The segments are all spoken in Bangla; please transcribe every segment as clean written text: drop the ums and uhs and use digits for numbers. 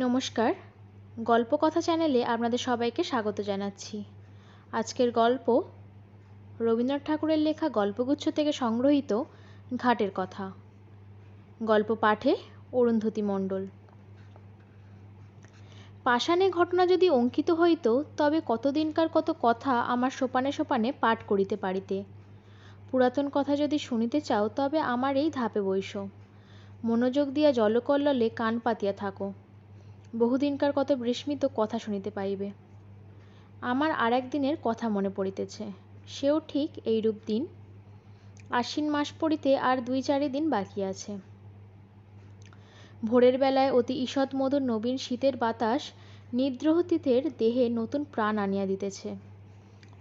নমস্কার। গল্পকথা চ্যানেলে আপনাদের সবাইকে স্বাগত জানাচ্ছি। আজকের গল্প রবীন্দ্রনাথ ঠাকুরের লেখা গল্পগুচ্ছ থেকে সংগ্রহীত ঘাটের কথা। গল্প পাঠে অরুন্ধতী মণ্ডল। পাষাণে ঘটনা যদি অঙ্কিত হইত, তবে কতদিনকার কত কথা আমার সোপানে সোপানে পাঠ করিতে পারিতে। পুরাতন কথা যদি শুনিতে চাও, তবে আমার এই ধাপে বইস। মনোযোগ দিয়া জলকল্লোলে কান পাতিয়া থাকো। বহুদিনকার কত বিস্মৃত কথা শুনিতে পাইবে। আমার আর একদিনের কথা মনে পড়িতেছে, সেও ঠিক এইরূপ দিন। আশ্বিন মাস পড়িতে আর 2-4 দিন বাকি আছে। ভোরের বেলায় অতি ঈষৎ মধুর নবীন শীতের বাতাস নিদ্রহতীতের দেহে নতুন প্রাণ আনিয়া দিতেছে।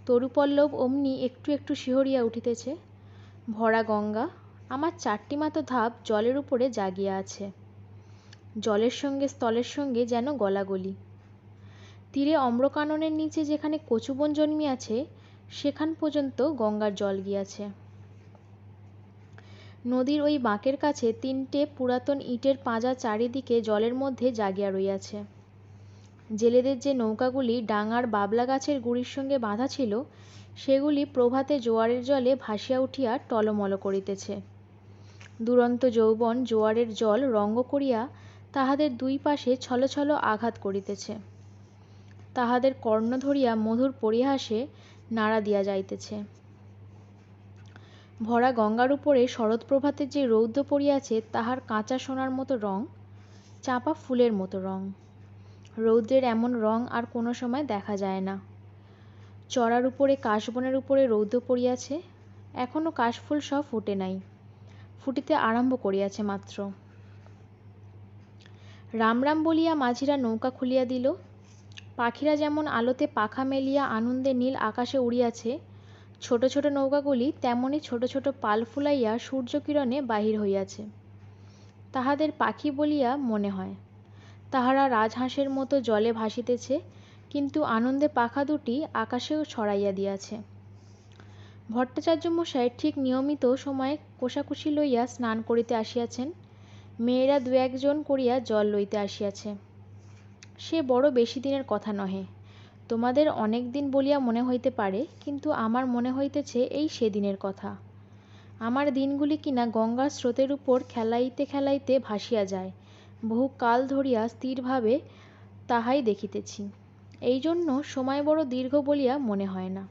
তরুপল্লব অমনি একটু একটু শিহরিয়া উঠিতেছে। ভরা গঙ্গা, আমার 4টি মাত্র ধাপ জলের উপরে জাগিয়া আছে। জলের সঙ্গে স্থলের সঙ্গে যেন গলাগলি। তীরে অম্রকাননের নিচে যেখানে কচুবন জন্মিয়াছে, সেখান পর্যন্ত গঙ্গার জল গিয়াছে। নদীর ওই বাঁকের কাছে 3টে পুরাতন ইটের পাঁজা চারিদিকে জলের মধ্যে জাগিয়া রইয়াছে। জেলেদের যে নৌকাগুলি ডাঙার বাবলা গাছের গুড়ির সঙ্গে বাঁধা ছিল, সেগুলি প্রভাতে জোয়ারের জলে ভাসিয়া উঠিয়া টলমল করিতেছে। দুরন্ত যৌবন জোয়ারের জল রঙ্গ করিয়া তাহাদের দুই পাশে ছল ছল আঘাত করিতেছে। তাহাদের কর্ণ ধরিয়া মধুর পরিহাসে নাড়া দিয়া যাইতেছে। ভরা গঙ্গার উপরে শরৎপ্রভাতের যে রৌদ্র পড়িয়াছে, তাহার কাঁচা সোনার মতো রং, চাঁপা ফুলের মতো রং। রৌদ্রের এমন রং আর কোনো সময় দেখা যায় না। চড়ার উপরে কাশবনের উপরে রৌদ্র পড়িয়াছে, এখনো কাশফুল সব ফুটে নাই, ফুটিতে আরম্ভ করিয়াছে মাত্র। রাম রাম বলিয়া মাঝিরা নৌকা খুলিয়া দিল। পাখিরা যেমন আলোতে পাখা মেলিয়া আনন্দে নীল আকাশে উড়িয়াছে, ছোট ছোট নৌকাগুলি তেমনি ছোট ছোট পাল ফুলাইয়া সূর্যকিরণে বাহির হইয়াছে। তাহাদের পাখি বলিয়া মনে হয়। তাহারা রাজহাঁসের মতো জলে ভাসিতেছে, কিন্তু আনন্দে পাখা দুটি আকাশেও ছড়াইয়া দিয়াছে। ভট্টাচার্য মশাই ঠিক নিয়মিত সময়ে কোষাকুষি লইয়া স্নান করিতে আসিয়াছেন। মেয়েরা 2-1 জন করিয়া জল লইতে আসিয়াছে। সে বড় বেশি দিনের কথা নহে। তোমাদের অনেক দিন বলিয়া মনে হইতে পারে, কিন্তু আমার মনে হইতেছে এই সেদিনের কথা। আমার দিনগুলি কিনা গঙ্গার স্রোতের উপর খেলাইতে খেলাইতে ভাসিয়া যায়, বহু কাল ধরিয়া স্থিরভাবে তাহাই দেখিতেছি। এই জন্য সময় বড় দীর্ঘ বলিয়া মনে হয় না।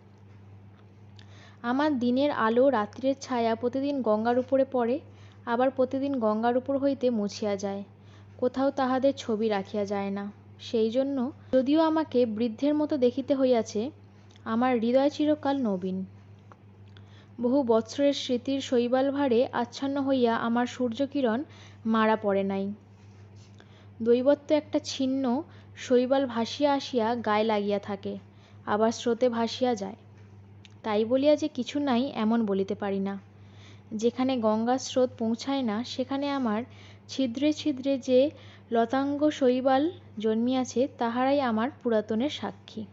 আমার দিনের আলো রাত্রির ছায়া প্রতিদিন গঙ্গার উপরে পড়ে, আবার প্রতিদিন গঙ্গার উপর হইতে মুছিয়া যায়। কোথাও তাহাদের ছবি রাখিয়া যায় না। সেই জন্য যদিও আমাকে বৃদ্ধের মতো দেখিতে হইয়াছে, আমার হৃদয় চিরকাল নবীন। বহু বৎসরের স্মৃতির শৈবাল ভারে আচ্ছন্ন হইয়া আমার সূর্যকিরণ মারা পড়ে নাই। দৈবত্ব একটা ছিন্ন শৈবাল ভাসিয়া আসিয়া গায়ে লাগিয়া থাকে, আবার স্রোতে ভাসিয়া যায়। তাই বলিয়া যে কিছু নাই এমন বলিতে পারি না। যেখানে গঙ্গার স্রোত পৌঁছায় না, সেখানে আমার ছিদ্রে ছিদ্রে যে লতাঙ্গ শৈবাল জন্মিয়াছে, তাহারাই আমার পুরাতনের সাক্ষী।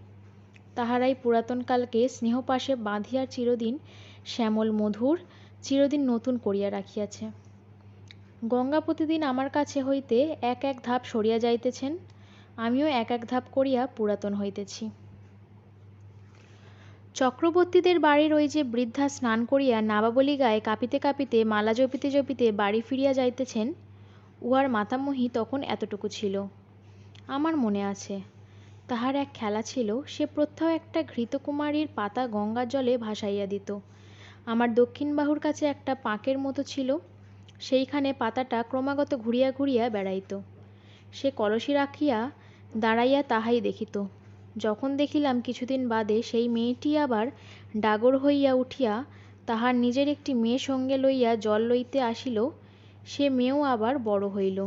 তাহারাই পুরাতনকালকে স্নেহপাশে বাঁধিয়া চিরদিন শ্যামল মধুর, চিরদিন নতুন করিয়া রাখিয়াছে। গঙ্গা প্রতিদিন আমার কাছে হইতে 1-1 ধাপ সরিয়া যাইতেছেন, আমিও 1-1 ধাপ করিয়া পুরাতন হইতেছি। চক্রবর্তীদের বাড়ির ওই যে বৃদ্ধা স্নান করিয়া নাবাবলি গায়ে কাঁপিতে কাঁপিতে মালা জপিতে জপিতে বাড়ি ফিরিয়া যাইতেছেন, উহার মাতামহী তখন এতটুকু ছিল। আমার মনে আছে, তাহার এক খেলা ছিল, সে প্রত্যহ একটা ঘৃতকুমারীর পাতা গঙ্গার জলে ভাসাইয়া দিত। আমার দক্ষিণ বাহুর কাছে একটা পাঁকের মতো ছিল, সেইখানে পাতাটা ক্রমাগত ঘুরিয়া ঘুরিয়া বেড়াইত। সে কলসি রাখিয়া দাঁড়াইয়া তাহাই দেখিত। যখন দেখিলাম কিছুদিন বাদে সেই মেয়েটি আবার ডাগর হইয়া উঠিয়া তাহার নিজের একটি মেয়ে সঙ্গে লইয়া জল লইতে আসিল, সে মেয়েও আবার বড় হইল।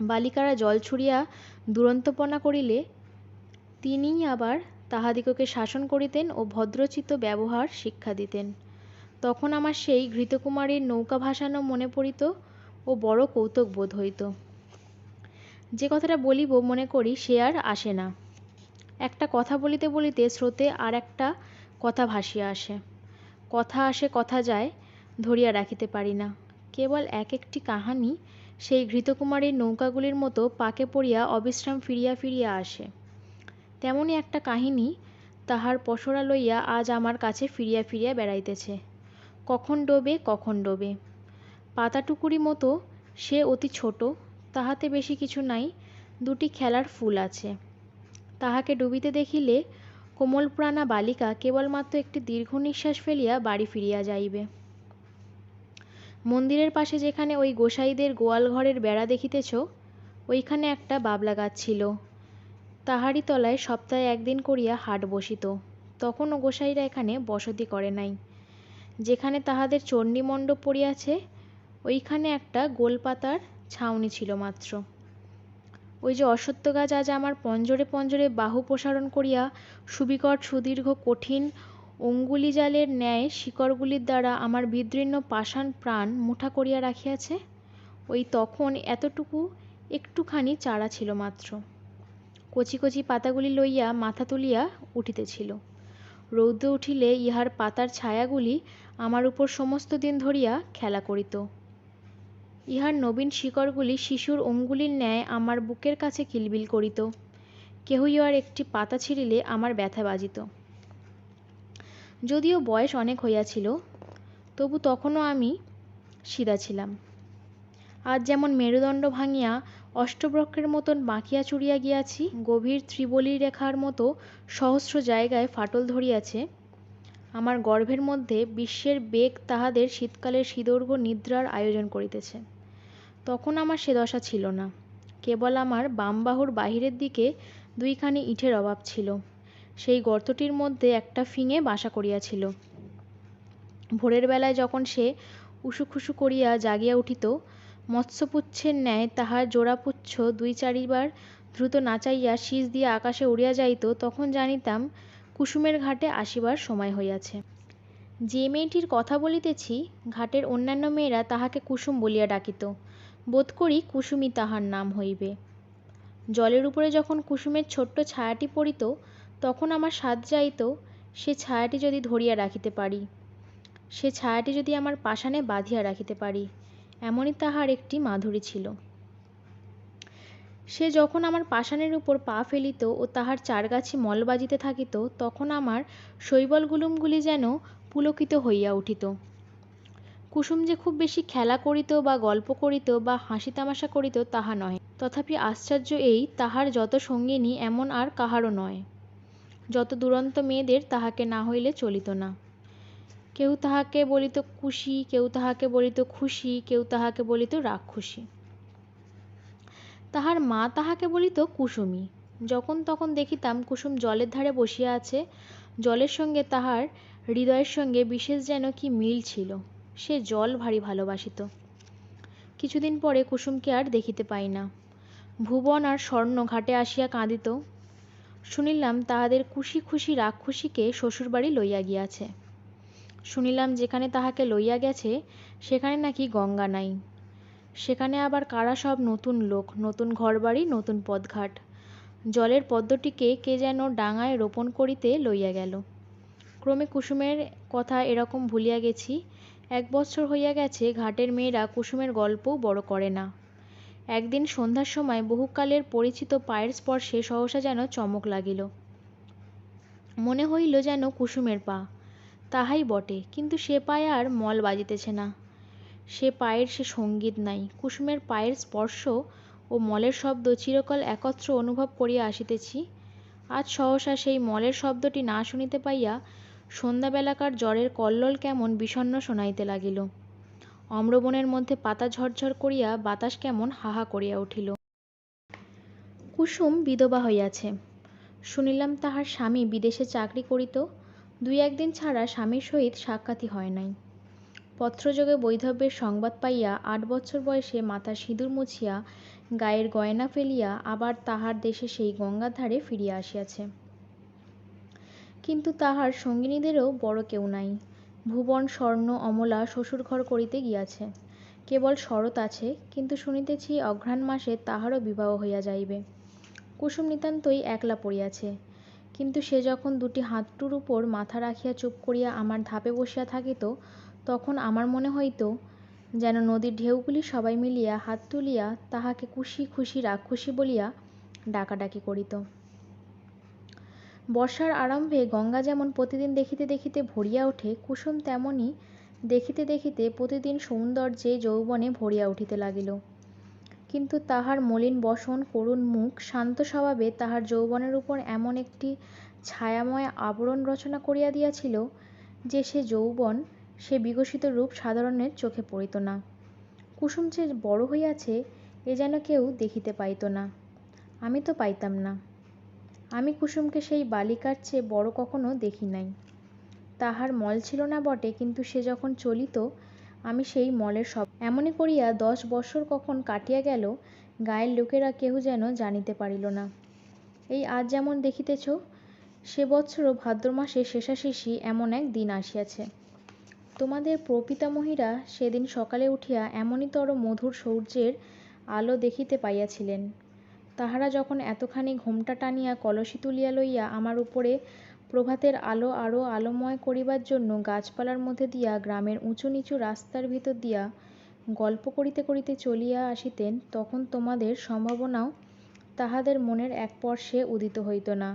বালিকারা জল ছুঁড়িয়া দুরন্তপনা করিলে তিনিই আবার তাহাদিগকে শাসন করিতেন ও ভদ্রচিত্ত ব্যবহার শিক্ষা দিতেন। তখন আমার সেই ঘৃতকুমারীর নৌকা ভাসানো মনে পড়িত ও বড় কৌতুক বোধ হইত। যে কথাটা বলিব মনে করি, সে আর আসে না। একটা কথা বলিতে বলিতে স্রোতে আর একটা কথা ভাসিয়া আসে। কথা আসে কথা যায়, ধরিয়া রাখিতে পারি না। কেবল এক একটি কাহানি সেই ঘৃতকুমারীর নৌকাগুলির মতো পাকে পড়িয়া অবিশ্রাম ফিরিয়া ফিরিয়া আসে। তেমনি একটা কাহিনী তাহার পসরা লইয়া আজ আমার কাছে ফিরিয়া ফিরিয়া বেড়াইতেছে। কখন ডোবে কখন ডোবে। পাতাটুকুরি মতো সে অতি ছোট, তাহাতে বেশি কিছু নাই, দুটি খেলার ফুল আছে। তাহাকে ডুবিতে দেখিলে কোমলপ্রাণা বালিকা কেবলমাত্র একটি দীর্ঘ নিঃশ্বাস ফেলিয়া বাড়ি ফিরিয়া যাইবে। মন্দিরের পাশে যেখানে ওই গোসাইদের গোয়াল ঘরের বেড়া দেখিতেছ, ওইখানে একটা বাবলা গাছ ছিল। তাহারই তলায় সপ্তাহে একদিন করিয়া হাট বসিত। তখনও গোসাইরা এখানে বসতি করে নাই। যেখানে তাহাদের চণ্ডীমণ্ডপ পড়িয়াছে, ওইখানে একটা গোলপাতার ছাউনি ছিল মাত্র। ওই যে অশ্বত্থ গাছ আজ আমার পঞ্জরে পঞ্জরে বাহু প্রসারণ করিয়া সুবিকট সুদীর্ঘ কঠিন অঙ্গুলিজালের ন্যায় শিকড়গুলির দ্বারা আমার বিদীর্ণ পাষাণ প্রাণ মুঠা করিয়া রাখিয়াছে, ওই তখন এতটুকু একটুখানি চারা ছিল মাত্র। কচি কচি পাতাগুলি লইয়া মাথা তুলিয়া উঠিতেছিল। রৌদ্র উঠিলে ইহার পাতার ছায়াগুলি আমার উপর সমস্ত দিন ধরিয়া খেলা করিত। ইহার নবীন শিকড়গুলি শিশুর অঙ্গুলির ন্যায় আমার বুকের কাছে কিলবিল করিত। কেহ ইহার একটি পাতা ছিঁড়িলে আমার ব্যথা বাজিত। যদিও বয়স অনেক হইয়াছিল, তবু তখনও আমি সিধা ছিলাম। আজ যেমন মেরুদণ্ড ভাঙিয়া অষ্টবক্রের মতন বাঁকিয়া চুরিয়া গিয়াছি, গভীর ত্রিবলী রেখার মতো সহস্র জায়গায় ফাটল ধরিয়াছে, আমার গর্ভের মধ্যে বিশ্বের বেগ তাহাদের শীতকালের সুদীর্ঘ নিদ্রার আয়োজন করিতেছে, তখন আমার সে দশা ছিল না। কেবল আমার বাম বাহুর বাহিরের দিকে দুইখানি ইটের অভাব ছিল। সেই গর্তটির মধ্যে একটা ফিঙে বাসা করিয়াছিল। ভোরের বেলায় যখন সে উসুখুসু করিয়া জাগিয়া উঠিত, মৎস্যপুচ্ছের ন্যায় তাহার জোড়াপুচ্ছ দুই চারিবার দ্রুত নাচাইয়া শীষ দিয়া আকাশে উড়িয়া যাইত, তখন জানিতাম কুসুমের ঘাটে আসিবার সময় হইয়াছে। যে মেয়েটির কথা বলিতেছি, ঘাটের অন্যান্য মেয়েরা তাহাকে কুসুম বলিয়া ডাকিত। বোধ করি কুসুমই তাহার নাম হইবে। জলের উপরে যখন কুসুমের ছোট্ট ছায়াটি পড়িত, তখন আমার সাধ যাইত সে ছায়াটি যদি ধরিয়া রাখিতে পারি, সে ছায়াটি যদি আমার পাষাণে বাঁধিয়া রাখিতে পারি, এমনই তাহার একটি মাধুরী ছিল। সে যখন আমার পাষাণের উপর পা ফেলিত ও তাহার চারগাছি মল বাজিতে থাকিত, তখন আমার শৈবলগুলুমগুলি যেন পুলকিত হইয়া উঠিত। কুসুম যে খুব বেশি খেলা করিত বা গল্প করিত বা হাসি তামাশা করিত তাহা নহে। তথাপি আশ্চর্য এই, তাহার যত সঙ্গিনী এমন আর কাহারও নয়। যত দুরন্ত মেয়েদের তাহাকে না হইলে চলিত না। কেউ তাহাকে বলিত কুশি, কেউ তাহাকে বলিত খুশি, কেউ তাহাকে বলিত রাক্ষসী। তাহার মা তাহাকে বলিত কুসুমী। যখন তখন দেখিতাম কুসুম জলের ধারে বসিয়া আছে, জলের সঙ্গে তাহার হৃদয়ের সঙ্গে বিশেষ যেন কি মিল ছিল। সে জল ভারী ভালোবাসিত। কিছুদিন পরে কুসুমকে আর দেখিতে পাই না। ভুবন আর স্বর্ণ ঘাটে আসিয়া কাঁদিত। শুনিলাম তাহাদের খুশি খুশি রাক্ষসীকে শ্বশুরবাড়ি লইয়া গিয়াছে। শুনিলাম যেখানে তাহাকে লইয়া গেছে সেখানে নাকি গঙ্গা নাই। সেখানে আবার কারা সব নতুন লোক, নতুন ঘরবাড়ি, নতুন পথঘাট। জলের পদ্মটিকে কে যেন ডাঙায় রোপণ করিতে লইয়া গেল। ক্রমে কুসুমের কথা এরকম ভুলিয়া গেছি। 1 বৎসর হইয়া গেছে ঘাটের মেয়েরা কুসুমের গল্পও বড় করে না। একদিন সন্ধ্যার সময় বহুকালের পরিচিত পায়ের স্পর্শে সহসা যেন চমক লাগিল। মনে হইল যেন কুসুমের পা। তাহাই বটে, কিন্তু সে পায়ে আর মল বাজিতেছে না। সে পায়ের সে সঙ্গীত নাই। কুসুমের পায়ের স্পর্শ ও মলের শব্দ চিরকাল একত্র অনুভব করিয়া আসিতেছি। আজ সহসা সেই মলের শব্দটি না শুনিতে পাইয়া সন্ধ্যাবেলাকার জ্বরের কল্লোল কেমন বিষণ্ণ শোনাইতে লাগিল। অম্রবনের মধ্যে পাতা ঝরঝর করিয়া বাতাস কেমন হাহা করিয়া উঠিল। কুসুম বিধবা হইয়াছে। শুনিলাম তাহার স্বামী বিদেশে চাকরি করিত। 2-1 দিন ছাড়া স্বামীর সহিত সাক্ষাৎই হয় নাই। পত্রযোগে বৈধব্যের সংবাদ পাইয়া 8 বৎসর বয়সে মাথার সিঁদুর মুছিয়া গায়ের গয়না ফেলিয়া আবার তাহার দেশে সেই গঙ্গার ধারে ফিরিয়া আসিয়াছে। কিন্তু তাহার সঙ্গিনীদেরও বড় কেউ নাই। ভুবন, স্বর্ণ, অমলা শ্বশুরঘর করিতে গিয়াছে। কেবল শরৎ আছে, কিন্তু শুনিতেছি অঘ্রাণ মাসে তাহারও বিবাহ হইয়া যাইবে। কুসুম নিতান্তই একলা পড়িয়াছে। কিন্তু সে যখন 2টি হাঁটুর উপর মাথা রাখিয়া চুপ করিয়া আমার ধাপে বসিয়া থাকিত, তখন আমার মনে হইত যেন নদীর ঢেউগুলি সবাই মিলিয়া হাত তুলিয়া তাহাকে খুশি খুশি রাক্ষসী বলিয়া ডাকাডাকি করিত। বর্ষার আরম্ভে গঙ্গা যেমন প্রতিদিন দেখিতে দেখিতে ভরিয়া ওঠে, কুসুম তেমনি দেখিতে দেখিতে প্রতিদিন সৌন্দর্যে যৌবনে ভরিয়া উঠিতে লাগিল। কিন্তু তাহার মলিন বসন, করুণ মুখ, শান্ত স্বভাবে তাহার যৌবনের উপর এমন একটি ছায়াময় আবরণ রচনা করিয়া দিয়াছিল যে সে যৌবন, সে বিকশিত রূপ সাধারণের চোখে পড়িত না। কুসুম যে বড় হইয়াছে এ যেন কেউ দেখিতে পাইত না। আমি তো পাইতাম না। আমি কুসুমকে সেই বালিকার চেয়ে বড় কখনো দেখি নাই। তাহার মল ছিল না বটে, কিন্তু সে যখন চলিত আমি সেই মলের সব। এমনি করিয়া 10 বৎসর কখন কাটিয়া গেল গায়ের লোকেরা কেহ যেন জানিতে পারিল না। এই আজ যেমন দেখিতেছ, সে বৎসরও ভাদ্র মাসে শেষাশেষি এমন এক দিন আসিয়াছে। তোমাদের প্রপিতামহীরা সেদিন সকালে উঠিয়া এমনিতর মধুর সূর্যের আলো দেখিতে পাইয়াছিলেন। তাহারা যখন এতখানি ঘোমটা টানিয়া কলসি তুলিয়া লইয়া আমার উপরে প্রভাতের আলো আরও আলোময় করিবার জন্য গাছপালার মধ্যে দিয়া গ্রামের উঁচু নিচু রাস্তার ভিতর দিয়া গল্প করিতে করিতে চলিয়া আসিতেন, তখন তোমাদের সম্ভাবনাও তাহাদের মনের এক পর্শে উদিত হইত না।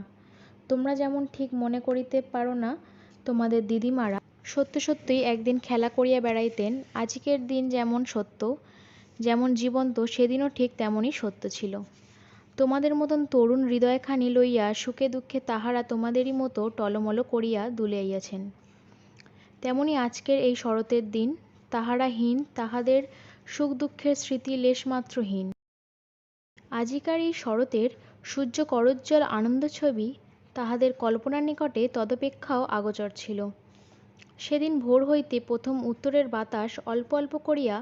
তোমরা যেমন ঠিক মনে করিতে পারো না তোমাদের দিদিমারা সত্য সত্যই একদিন খেলা করিয়া বেড়াইতেন, আজকের দিন যেমন সত্য, যেমন জীবন্ত, সেদিনও ঠিক তেমনই সত্য ছিল। তোমাদের মতন তরুণ হৃদয়খানি লইয়া সুখে দুঃখে তাহারা তোমাদেরই মতো টলমল করিয়া দুলিয়াইয়াছেন। তেমনি আজকের এই শরতের দিন তাহারা হীন, তাহাদের সুখ দুঃখের স্মৃতি লেশমাত্র হীন। আজিকার এই শরতের সূর্য করোজ্জ্বল আনন্দ ছবি তাহাদের কল্পনার নিকটে তদপেক্ষাও আগোচর ছিল। সেদিন ভোর হইতে প্রথম উত্তরের বাতাস অল্প অল্প করিয়া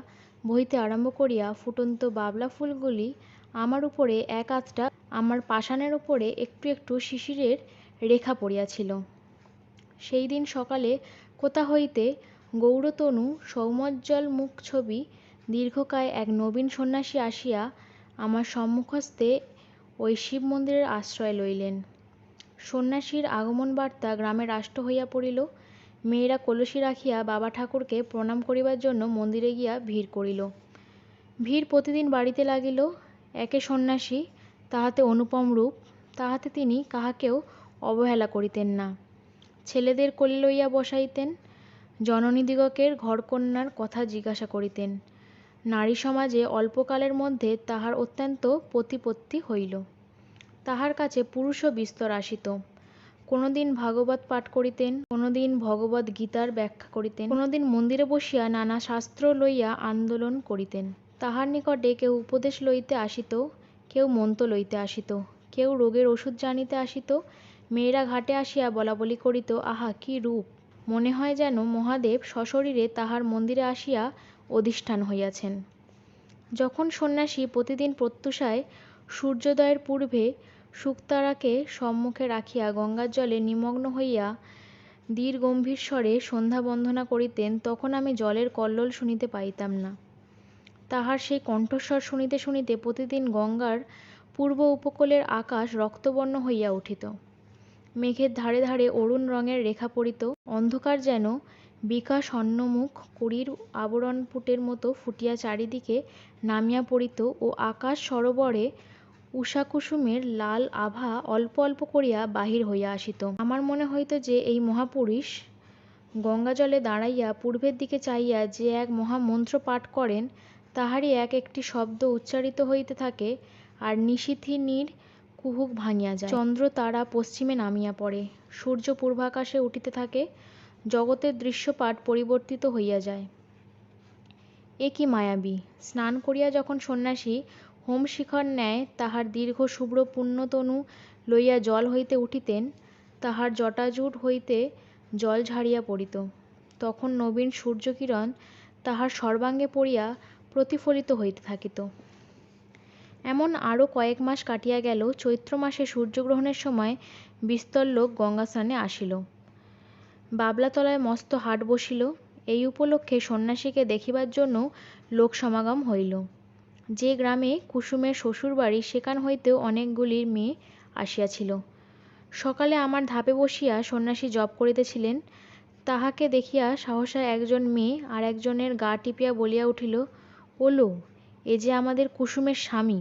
বহিতে আরম্ভ করিয়া ফুটন্ত বাবলা ফুলগুলি আমার উপরে এক আধটা, আমার পাষাণের উপরে একটু একটু শিশিরের রেখা পড়িয়াছিল। সেই দিন সকালে কোথা হইতে গৌরতনু সৌমজ্জ্বল মুখ ছবি দীর্ঘকায় এক নবীন সন্ন্যাসী আসিয়া আমার সম্মুখস্থে ওই শিব মন্দিরের আশ্রয় লইলেন। সন্ন্যাসীর আগমন বার্তা গ্রামে রাষ্ট্র হইয়া পড়িল। মেয়েরা কলসি রাখিয়া বাবা ঠাকুরকে প্রণাম করিবার জন্য মন্দিরে গিয়া ভিড় করিল। ভিড় প্রতিদিন বাড়িতে লাগিল। একে সন্ন্যাসী, তাহাতে অনুপম রূপ, তাহাতে তিনি কাহাকেও অবহেলা করিতেন না। ছেলেদের কোলে লইয়া বসাইতেন, জননীদিগকের ঘরকন্যার কথা জিজ্ঞাসা করিতেন। নারী সমাজে অল্পকালের মধ্যে তাহার অত্যন্ত প্রতিপত্তি হইল। তাহার কাছে পুরুষও বিস্তর আসিত। কোনোদিন ভাগবত পাঠ করিতেন, কোনোদিন ভগবদ্ গীতার ব্যাখ্যা করিতেন, কোনোদিন মন্দিরে বসিয়া নানা শাস্ত্র লইয়া আন্দোলন করিতেন। তাহার নিকটে কেউ উপদেশ লইতে আসিত, কেউ মন্ত্র লইতে আসিত, কেউ রোগের ওষুধ জানিতে আসিত। মেয়েরা ঘাটে আসিয়া বলাবলি করিত, আহা কি রূপ! মনে হয় যেন মহাদেব সশরীরে তাহার মন্দিরে আসিয়া অধিষ্ঠান হইয়াছেন। যখন সন্ন্যাসী প্রতিদিন প্রত্যুষায় সূর্যোদয়ের পূর্বে শুকতারাকে সম্মুখে রাখিয়া গঙ্গার জলে নিমগ্ন হইয়া দৃঢ়গম্ভীর স্বরে সন্ধ্যা বন্দনা করিতেন, তখন আমি জলের কল্লোল শুনিতে পাইতাম না। তাহার সেই কণ্ঠস্বর শুনিতে শুনিতে প্রতিদিন গঙ্গার পূর্ব উপকূলের আকাশ রক্তবর্ণ হইয়া উঠিত। মেঘের ধারে ধারে অরুণ রঙের রেখা পড়িত। অন্ধকার যেন বিকাশোন্মুখ কুঁড়ির আবরণপুটের মতো ফুটিয়া চারিদিকে নামিয়া পড়িত ও আকাশ সরোবরে উষাকুসুমের লাল আভা অল্প অল্প করিয়া বাহির হইয়া আসিত। আমার মনে হইত যে এই মহাপুরুষ গঙ্গাজলে দাঁড়াইয়া পূর্বের দিকে চাহিয়া যে এক মহামন্ত্র পাঠ করেন, তাহারই এক একটি শব্দ উচ্চারিত হইতে থাকে, আর নিশীথিনীর কুহুক ভাঙিয়া যায়। চন্দ্র তারা পশ্চিমে নামিয়া পড়ে, সূর্য পূর্বাকাশে উঠিতে থাকে, জগতের দৃশ্যপাট পরিবর্তিত হইয়া যায়। এ কি মায়াবী! স্নান করিয়া যখন সন্ন্যাসী হোমশিখার ন্যায় তাহার দীর্ঘ শুভ্র পুণ্যতনু লইয়া জল হইতে উঠিতেন, তাহার জটাজূট হইতে জল ঝারিয়া পড়িত, তখন নবীন সূর্যকিরণ তাহার সর্বাঙ্গে পড়িয়া প্রতিফলিত হইতে থাকিত। এমন আরও কয়েক মাস কাটিয়া গেল। চৈত্র মাসে সূর্যগ্রহণের সময় বিস্তর লোক গঙ্গাস্নানে আসিল। বাবলাতলায় মস্ত হাট বসিল। এই উপলক্ষে সন্ন্যাসীকে দেখিবার জন্য লোক সমাগম হইল। যে গ্রামে কুসুমের শ্বশুরবাড়ি, সেখান হইতেও অনেকগুলি মেয়ে আসিয়াছিল। সকালে আমার ধাপে বসিয়া সন্ন্যাসী জপ করিতেছিলেন। তাহাকে দেখিয়া সহসা একজন মেয়ে আর একজনের গা টিপিয়া বলিয়া উঠিল, ওলো, এ যে আমাদের কুসুমের স্বামী।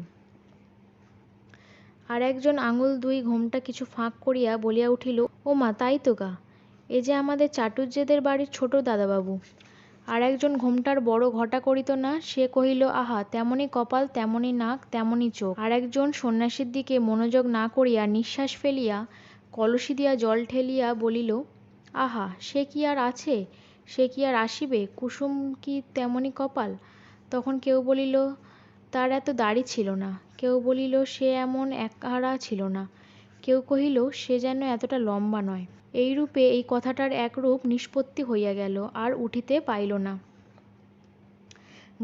আর একজন আঙুল দুই ঘোমটা কিছু ফাঁক করিয়া বলিয়া উঠিল, ও মা, তাই তো গা, এ যে আমাদের চাটুজ্যেদের বাড়ির ছোট দাদাবাবু। আর একজন ঘোমটার বড় ঘটা করিত না, সে কহিল, আহা, তেমনি কপাল, তেমনি নাক, তেমনি চোখ। আর একজন সন্ন্যাসীর দিকে মনোযোগ না করিয়া নিঃশ্বাস ফেলিয়া কলসি দিয়া জল ঠেলিয়া বলিল, আহা, সে কি আর আছে, সে কি আর আসিবে, কুসুম কি তেমনি কপাল। তখন কেউ বলিল, তার এত দাড়ি ছিল না, কেউ বলিল সে এমন একহারা ছিল না, কেউ কহিল সে যেন এতটা লম্বা নয়। এইরূপে এই কথাটার একরূপ নিষ্পত্তি হইয়া গেল, আর উঠিতে পাইল না।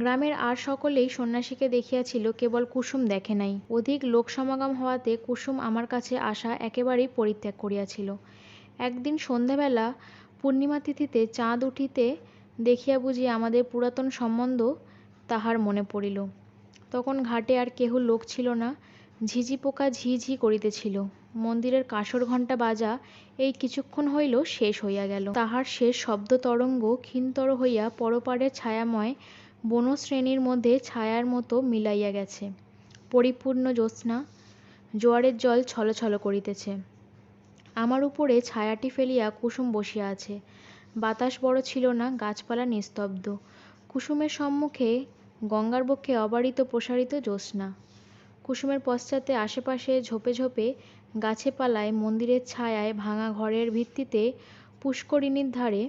গ্রামের আর সকলেই সন্ন্যাসীকে দেখিয়াছিল, কেবল কুসুম দেখে নাই। অধিক লোক সমাগম হওয়াতে কুসুম আমার কাছে আসা একেবারেই পরিত্যাগ করিয়াছিল। একদিন সন্ধ্যাবেলা পূর্ণিমা তিথিতে চাঁদ উঠিতে দেখিয়া বুঝি আমাদের পুরাতন সম্বন্ধ তাহার মনে পড়িল। তখন ঘাটে আর কেহ লোক ছিল না, ঝিঝি পোকা ঝি ঝি করিতেছিল। মন্দিরের কাঁসর ঘণ্টা বাজা এই কিছুক্ষণ হইল শেষ হইয়া গেল। তাহার শেষ শব্দ তরঙ্গ ক্ষীণতর হইয়া পরপারের ছায়াময় বনশ্রেণীর মধ্যে ছায়ার মতো মিলাইয়া গেছে। পরিপূর্ণ জ্যোৎস্না, জোয়ারের জল ছলছল করিতেছে। আমার উপরে ছায়াটি ফেলিয়া কুসুম বসিয়া আছে। বাতাস বড় ছিল না, গাছপালা নিস্তব্ধ। কুসুমের সম্মুখে গঙ্গার বক্ষে অবারিত প্রসারিত জ্যোৎস্না। কুসুমের পশ্চাতে আশেপাশে ঝোপে ঝোপে গাছে পালায় মন্দিরের ছায়ায় ভাঙা ঘরের ভিত্তিতে পুষ্করিণীর ধারে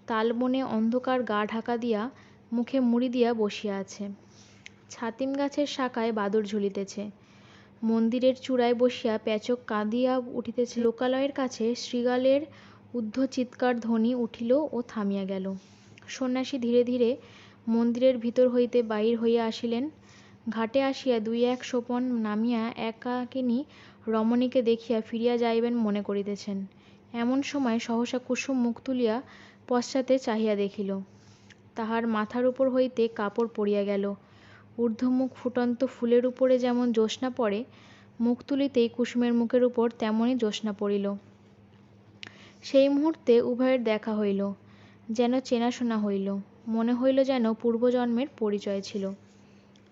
তালবনে অন্ধকার গা ঢাকা দিয়া মুখে মুড়ি দিয়া বসিয়া আছে। ছাতিম গাছের শাখায় বাদুড় ঝুলিতেছে। মন্দিরের চূড়ায় বসিয়া পেচক কাঁদিয়া উঠিতেছে। লোকালয়ের কাছে শৃগালের ঊর্ধ্ব চিৎকার ধ্বনি উঠিল ও থামিয়া গেল। সন্ন্যাসী ধীরে ধীরে মন্দিরের ভিতর হইতে বাহির হইয়া আসিলেন। ঘাটে আসিয়া দুই এক সোপান নামিয়া একাকিনী রমণীকে দেখিয়া ফিরিয়া যাইবেন মনে করিতেছেন। এমন সময় সহসা কুসুম মুখ তুলিয়া পশ্চাতে চাহিয়া দেখিল, তাহার মাথার উপর হইতে কাপড় পড়িয়া গেল। ঊর্ধ্বমুখ ফুটন্ত ফুলের উপরে যেমন জ্যোৎস্না পড়ে, মুখ তুলিতেই কুসুমের মুখের উপর তেমনি জ্যোৎস্না পড়িল। সেই মুহূর্তে উভয়ের দেখা হইল, যেন চেনাশোনা হইল, মনে হইল যেন পূর্বজন্মের পরিচয় ছিল।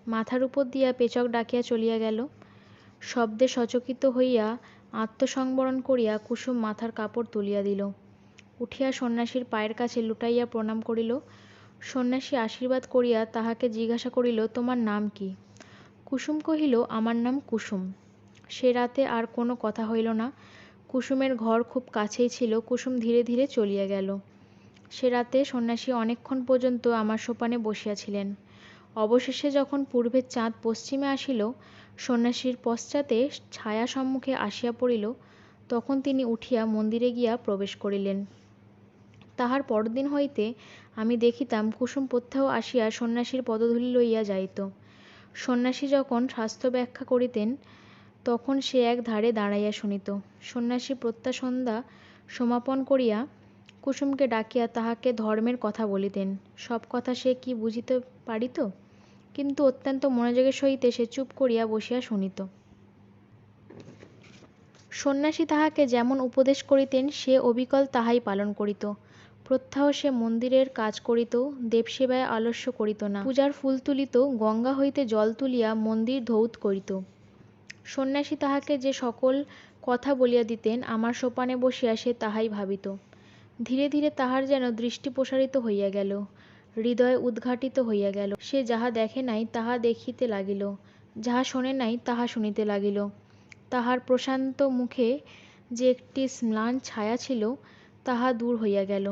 মাথার উপর দিয়া পেচক ডাকিয়া চলিয়া গেল। শব্দে সচকিত হইয়া আত্মসংবরণ করিয়া কুসুম মাথার কাপড় তুলিয়া দিল। উঠিয়া সন্ন্যাসীর পায়ের কাছে লুটাইয়া প্রণাম করিল। সন্ন্যাসী আশীর্বাদ করিয়া তাহাকে জিজ্ঞাসা করিল, তোমার নাম কি? কুসুম কহিল, আমার নাম কুসুম। সে রাতে আর কোনো কথা হইল না। কুসুমের ঘর খুব কাছেই ছিল। কুসুম ধীরে ধীরে চলিয়া গেল। সে রাতে সন্ন্যাসী অনেকক্ষণ পর্যন্ত আমার সোপানে বসিয়াছিলেন। অবশেষে যখন পূর্বের চাঁদ পশ্চিমে আসিল, সন্ন্যাসীর পশ্চাতে ছায়া সম্মুখে আসিয়া পড়িল, তখন তিনি উঠিয়া মন্দিরে গিয়া প্রবেশ করিলেন। তাহার পরদিন হইতে আমি দেখিতাম কুসুম প্রত্যহ আসিয়া সন্ন্যাসীর পদধূলি লইয়া যাইত। সন্ন্যাসী যখন শাস্ত্র ব্যাখ্যা করিতেন, তখন সে এক ধারে দাঁড়াইয়া শুনিত। সন্ন্যাসী প্রত্যাসন্ধ্যা সমাপন করিয়া কুসুমকে ডাকিয়া তাহাকে ধর্মের কথা বলিতেন। সব কথা সে কি বুঝিতে পারিত, কিন্তু অত্যন্ত মনোযোগের সহিত সে চুপ করিয়া বসিয়া শুনিত। সন্ন্যাসী তাহাকে যেমন উপদেশ করিতেন, সে অবিকল তাহাই পালন করিত। প্রত্যহ সে মন্দিরের কাজ করিত, দেবসেবায় আলস্য করিত না। পূজার ফুল তুলিত, গঙ্গা হইতে জল তুলিয়া মন্দির ধৌত করিত। সন্ন্যাসী তাহাকে যে সকল কথা বলিয়া দিতেন, আমার সোপানে বসিয়া সে তাহাই ভাবিত। ধীরে ধীরে তাহার যেন দৃষ্টি প্রসারিত হইয়া গেল, হৃদয় উদ্ঘাটিত হইয়া গেল। সে যাহা দেখে নাই তাহা দেখিতে লাগিল, যাহা শোনে নাই তাহা শুনিতে লাগিল। তাহার প্রশান্ত মুখে যে একটি ম্লান ছায়া ছিল, তাহা দূর হইয়া গেল।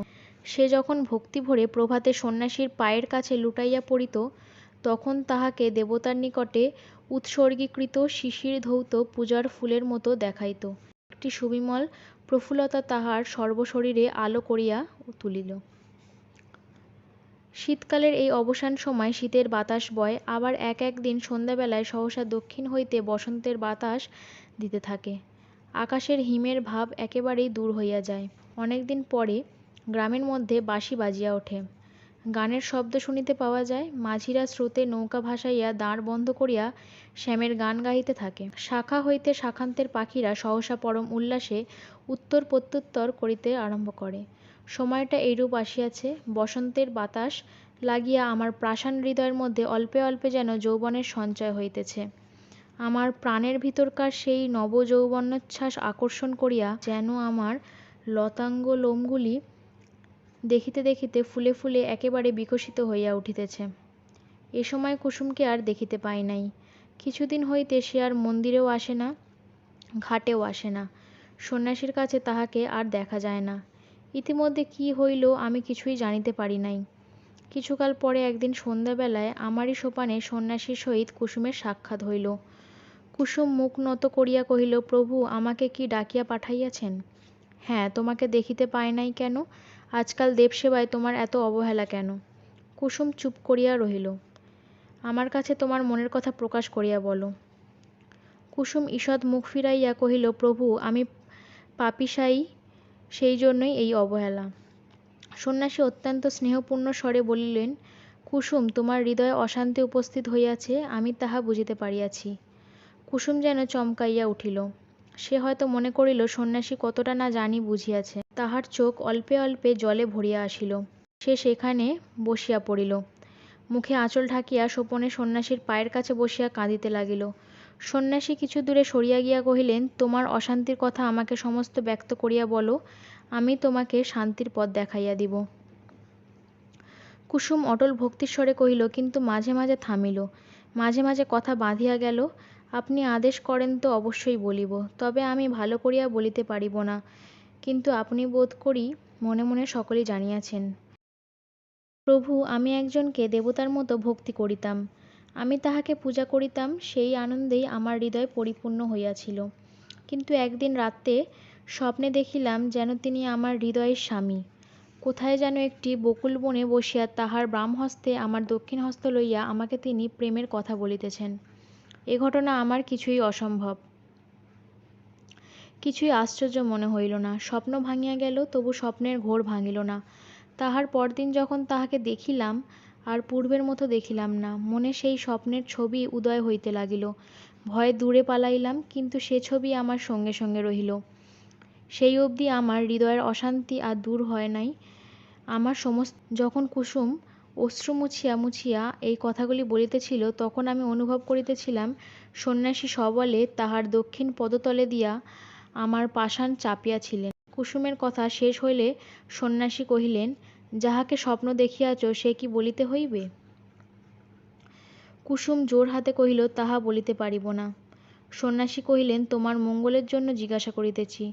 সে যখন ভক্তিভরে প্রভাতে সন্ন্যাসীর পায়ের কাছে লুটাইয়া পড়িত, তখন তাহাকে দেবতার নিকটে উৎসর্গীকৃত শিশির ধৌত পূজার ফুলের মতো দেখাইত। একটি সুবিমল প্রফুল্লতা তাহার সর্বশরীরে আলো করিয়া তুলিল। শীতকালের এই অবসান সময় শীতের বাতাস বয়, আবার এক একদিন সন্ধ্যাবেলায় সহসা দক্ষিণ হইতে বসন্তের বাতাস দিতে থাকে। আকাশের হিমের ভাব একেবারেই দূর হইয়া যায়। অনেকদিন পরে গ্রামের মধ্যে বাঁশি বাজিয়া ওঠে, গানের শব্দ শুনিতে পাওয়া যায়। মাঝিরা স্রোতে নৌকা ভাসাইয়া দাঁড় বন্ধ করিয়া শ্যামের গান গাহিতে থাকে। শাখা হইতে শাখান্তের পাখিরা সহসা পরম উল্লাসে উত্তর প্রত্যুত্তর করিতে আরম্ভ করে। সময়টা এইরূপ আসিয়াছে, বসন্তের বাতাস লাগিয়া আমার প্রাসান হৃদয়ের মধ্যে অল্পে অল্পে যেন যৌবনের সঞ্চয় হইতেছে। আমার প্রাণের ভিতরকার সেই নবযৌবনোচ্ছ্বাস আকর্ষণ করিয়া যেন আমার লতাঙ্গ লোমগুলি দেখিতে দেখিতে ফুলে ফুলে একেবারে বিকশিত হইয়া উঠিতেছে। এ সময় কুসুমকে আর দেখিতে পাই নাই। কিছুদিন হইতে সে আর মন্দিরেও আসে না, ঘাটেও আসে না। সন্ন্যাসীর কাছে তাহাকে আর দেখা যায় না। ইতিমধ্যে কি হইল আমি কিছুই জানিতে পারি নাই। কিছুকাল পরে একদিন সন্ধ্যাবেলায় আমারই সোপানে সন্ন্যাসীর সহিত কুসুমের সাক্ষাৎ হইল। কুসুম মুখ নত করিয়া কহিল, প্রভু আমাকে কি ডাকিয়া পাঠাইয়াছেন? হ্যাঁ, তোমাকে দেখিতে পাই নাই কেন? আজকাল দেবসেবায় তোমার এত অবহেলা কেন? কুসুম চুপ করিয়া রহিল। আমার কাছে তোমার মনের কথা প্রকাশ করিয়া বলো। কুসুম ঈষৎ মুখ ফিরাইয়া কহিল, প্রভু আমি পাপিসাই, সেই জন্যই এই অবহেলা। সন্ন্যাসী অত্যন্ত স্নেহপূর্ণ স্বরে বলিলেন, কুসুম তোমার হৃদয়ে অশান্তি উপস্থিত হইয়াছে, আমি তাহা বুঝিতে পারিয়াছি। কুসুম যেন চমকাইয়া উঠিল। সে হয়তো মনে করিল সন্ন্যাসী কতটা না জানি বুঝিয়াছে। তাহার চোখ অল্পে অল্পে জলে ভরিয়া আসিল। সে সেখানে বসিয়া পড়িল। মুখে আঁচল ঢাকিয়া সোপনে সন্ন্যাসীর পায়ের কাছে বসিয়া কাঁদিতে লাগিল। সন্ন্যাসী কিছু দূরে সরিয়া গিয়া কহিলেন, তোমার অশান্তির কথা আমাকে সমস্ত ব্যক্ত করিয়া বলো, আমি তোমাকে শান্তির পথ দেখাইয়া দিব। কুসুম অটল ভক্তির স্বরে কহিল, কিন্তু মাঝে মাঝে থামিল, মাঝে মাঝে কথা বাঁধিয়া গেল। আপনি আদেশ করেন তো অবশ্যই বলিব, তবে আমি ভালো করিয়া বলিতে পারিব না, কিন্তু আপনি বোধ করি মনে মনে সকলই জানিয়াছেন। প্রভু আমি একজনকে দেবতার মতো ভক্তি করিতাম, আমি তাহাকে পূজা করিতাম, সেই আনন্দেই আমার হৃদয় পরিপূর্ণ হইয়াছিল। কিন্তু একদিন রাত্রে স্বপ্নে দেখিলাম যেন তিনি আমার হৃদয়ের স্বামী। কোথায় যেন একটি বকুল বনে বসিয়া তাহার বাম হস্তে আমার দক্ষিণ হস্ত লইয়া আমাকে তিনি প্রেমের কথা বলিতেছেন। এ ঘটনা আমার কিছুই অসম্ভব, কিছুই আশ্চর্য মনে হইল না। স্বপ্ন ভাঙিয়া গেল, তবু স্বপ্নের ঘোর ভাঙিল না। তাহার পরদিন যখন তাহাকে দেখিলাম, আর পূর্বের মতো দেখিলাম না। মনে সেই স্বপ্নের ছবি উদয় হইতে লাগিল। ভয়ে দূরে পালাইলাম, কিন্তু সে ছবি আমার সঙ্গে সঙ্গে রহিল। সেই অবধি আমার হৃদয়ের অশান্তি আর দূর হয় নাই। আমার সমস্ত যখন কুসুম অশ্রু মুছিয়া মুছিয়া এই কথাগুলি বলিতেছিল, তখন আমি অনুভব করিতেছিলাম সন্ন্যাসী সবলে তাহার দক্ষিণ পদতলে দিয়া আমার পাষাণ চাপিয়াছিলেন। কুসুমের কথা শেষ হইলে সন্ন্যাসী কহিলেন, যাহাকে স্বপ্ন দেখিয়াছ সে কি বলিতে হইবে? কুসুম জোর হাতে কহিল, তাহা বলিতে পারিব না। সন্ন্যাসী কহিলেন, তোমার মঙ্গলের জন্য জিজ্ঞাসা করিতেছি,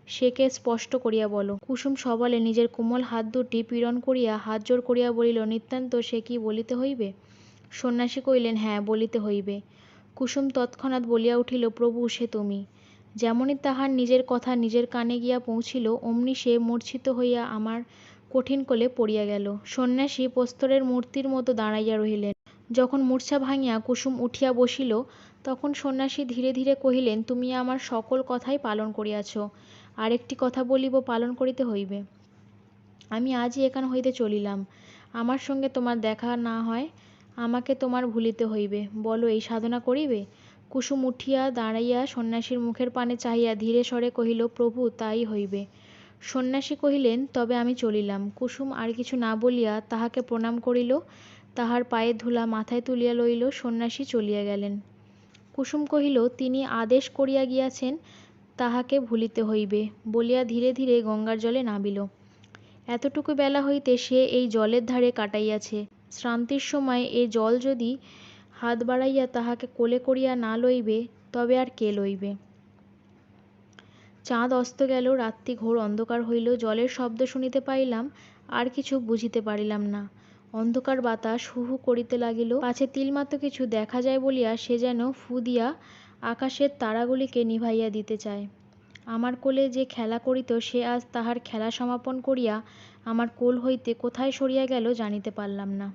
সেকে স্পষ্ট করিয়া বলো। কুসুম সবলে নিজের কোমল হাত দুটি পীড়ন করিয়া হাত জোর করিয়া বলিল, নিতান্ত সে কি বলিতে হইবে? সন্ন্যাসী কহিলেন, হ্যাঁ বলিতে হইবে। কুসুম তৎক্ষণাৎ বলিয়া উঠিল, প্রভু সে তুমি। যেমনি তাহার নিজের কথা নিজের কানে গিয়া পৌঁছিল, অমনি সে মূর্ছিত হইয়া আমার কঠিন কোলে পড়িয়া গেল। সন্ন্যাসী প্রস্তরের মূর্তির মতো দাঁড়াইয়া রহিলেন। যখন মূর্ছা ভাঙিয়া কুসুম উঠিয়া বসিল, তখন সন্ন্যাসী ধীরে ধীরে কহিলেন, তুমি আমার সকল কথাই পালন করিয়াছ, আর একটি কথা বলিব, পালন করিতে হইবে। আমি আজই এখান হইতে চলিলাম, আমার সঙ্গে তোমার দেখা না হয়, আমাকে তোমার ভুলিতে হইবে। বলো, এই সাধনা করিবে? কুসুম উঠিয়া দাঁড়াইয়া সন্ন্যাসীর মুখের পানে চাহিয়া ধীরে স্বরে কহিল, প্রভু তাই হইবে। সন্ন্যাসী কহিলেন, তবে আমি চলিলাম। কুসুম আর কিছু না বলিয়া তাহাকে প্রণাম করিল, তাহার পায়ের ধুলা মাথায় তুলিয়া লইল। সন্ন্যাসী চলিয়া গেলেন। কুসুম কহিল, তিনি আদেশ করিয়া গিয়াছেন, তাহাকে ভুলিতে হইবে, বলিয়া ধীরে ধীরে গঙ্গার জলে নামিল। এতটুকু বেলা হইতে সে এই জলের ধারে কাটাইয়াছে। শ্রান্তির সময় এ জল যদি হাত বাড়াইয়া তাহাকে কোলে করিয়া না লইবে, তবে আর কে লইবে? চাঁদ অস্ত গেল, রাত্রি ঘোর অন্ধকার হইল। জলের শব্দ শুনিতে পাইলাম, আর কিছু বুঝিতে পারিলাম না। অন্ধকার বাতাস হু হু করিতে লাগিল। পাছে তিলমাত্র কিছু দেখা যায় বলিয়া সে যেন ফু দিয়া আকাশের তারাগুলিকে নিভাইয়া দিতে চায়। আমার কোলে যে খেলা করিত, সে আজ তাহার খেলা সমাপন করিয়া আমার কোল হইতে কোথায় সরিয়া গেল জানিতে পারলাম না।